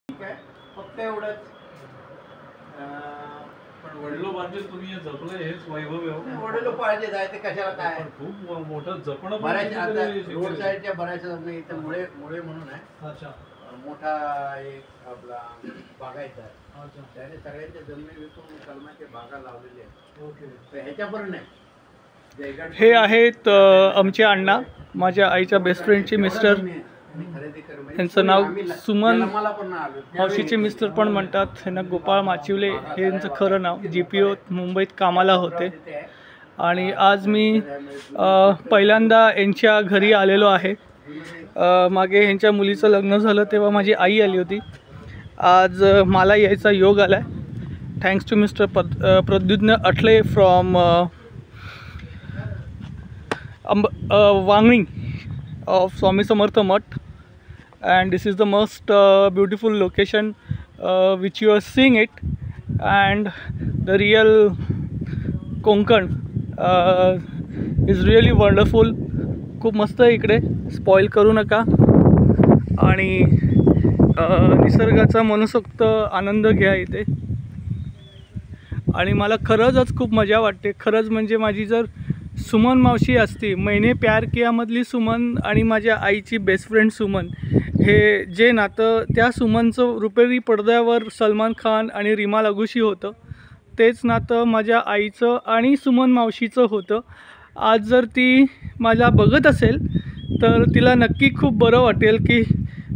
ठीक आहे, फक्त एवढंच. पण वडिलोपार्जित तुम्ही हे जपलं हेच वैभव आहे. वडिलोपार्जित आहे ते कशाला काय, पण खूप मोठं जपणं. बऱ्याच आता रोड साईडच्या बऱ्याचशा इथं मुळे मुळे म्हणून आहे. अच्छा. मोठा एक आपला बागायचा आहे. अच्छा. त्याने सगळ्यांच्या जमिनी विकून कलमाचे बागा लावलेले आहेत. ओके. तर ह्याच्यापर्यंत नाही. हे आहेत आमचे अण्णा, माझ्या आईच्या बेस्ट फ्रेंडचे मिस्टर. त्यांचं नाव सुमन, मावशीचे मिस्टर पण म्हणतात. ह्यांना गोपाळ माचिवले हे यांचं खरं नाव. GPO मुंबईत कामाला होते. आणि आज मी पहिल्यांदा यांच्या घरी आलेलो आहे. मागे ह्यांच्या मुलीचं लग्न झालं तेव्हा माझी आई आली होती. आज मला यायचा योग आला आहे. Thanks to mister Pradyumna Athale from Vangani of Swami Samartha Mutt, and this is the most beautiful location which you are seeing it, and the real Konkan is really wonderful. खूप मस्त आहे इकडे, स्पॉइल करू नका आणि निसर्गाचा मनसोक्त आनंद घ्या इथे. आणि मला खरंच आज खूप मजा वाटते. खरंच म्हणजे माझी जर सुमन मावशी असती, मैंने प्यार कियामधली सुमन आणि माझ्या आईची बेस्ट फ्रेंड सुमन, हे जे नातं त्या सुमनचं रुपेरी पडद्यावर सलमान खान आणि रीमा लागूशी होतं, तेच नातं माझ्या आईचं आणि सुमन मावशीचं होतं. आज जर ती मला बघत असेल तर तिला नक्की खूप बरं वाटेल की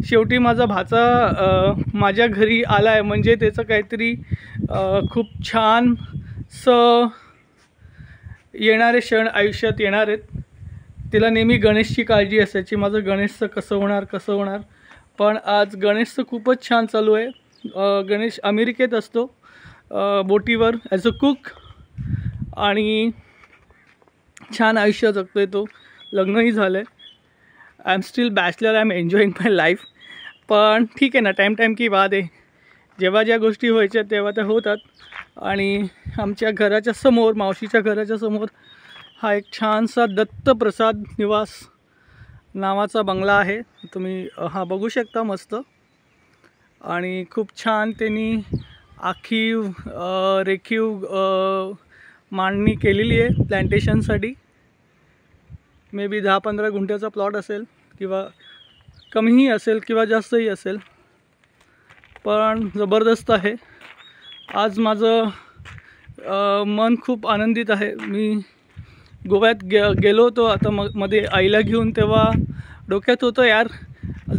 शेवटी माझा भाचा माझ्या घरी आला आहे, म्हणजे त्याचं काहीतरी खूप छान येणारे क्षण आयुष्यात येणार आहेत. तिला नेहमी गणेशची काळजी असायची, माझं गणेशचं कसं होणार. पण आज गणेशचं खूपच छान चालू आहे. गणेश अमेरिकेत असतो बोटीवर ॲज अ कुक, आणि छान आयुष्य जगतो आहे तो. लग्नही झालं आहे. I am still bachelor, I am enjoying my life. पण ठीक आहे ना, टाईम की बात आहे. जेव्हा ज्या गोष्टी व्हायच्या तेव्हा त्या होतात. आणि आमच्या घराच्या समोर, मावशीच्या घराच्या समोर हा एक छानसा दत्तप्रसाद निवास नावाचा बंगला आहे. तुम्ही हा बघू शकता मस्त. आणि खूप छान त्यांनी आखीव रेखीव मांडणी केलेली आहे प्लॅन्टेशनसाठी. मे बी 10-15 गुंठ्याचा प्लॉट असेल, किंवा कमीही असेल किंवा जास्तही असेल, पण जबरदस्त आहे. आज माझं मन खूप आनंदित आहे. मी गोव्यात गेलो होतो आता मध्ये आईला घेऊन, तेव्हा डोक्यात होतं यार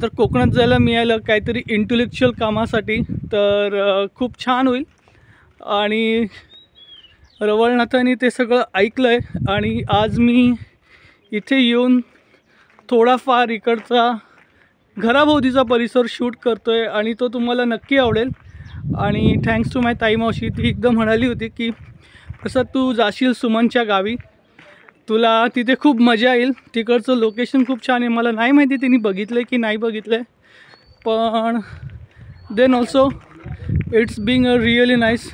तर कोकणात जायला मिळालं काहीतरी इंटेलेक्च्युअल कामासाठी तर खूप छान होईल. आणि रवळनाथांनी ते सगळं ऐकलं आहे. आणि आज मी इथे येऊन थोडाफार इकडचा घराभोवतीचा परिसर शूट करतो आहे, आणि तो तुम्हाला नक्की आवडेल. आणि थँक्स टू माय ताई मावशी, ती एकदम म्हणाली होती की कसं तू जाशील सुमनच्या गावी, तुला तिथे खूप मजा येईल. तिकडचं लोकेशन खूप छान आहे. मला नाही माहिती तिने बघितलं आहे की नाही बघितलं आहे, पण then also it's being a really nice.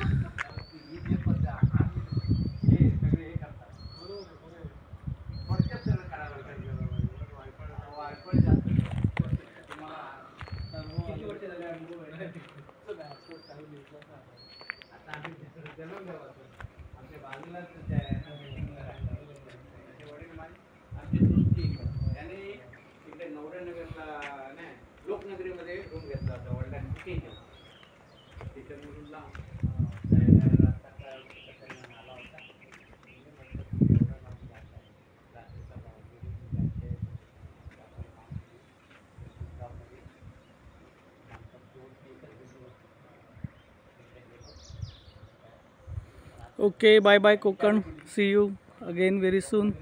लोकनगरीमध्ये रूम घेतला होता वडिलांनी. Okay, bye bye Konkan. See you again very soon.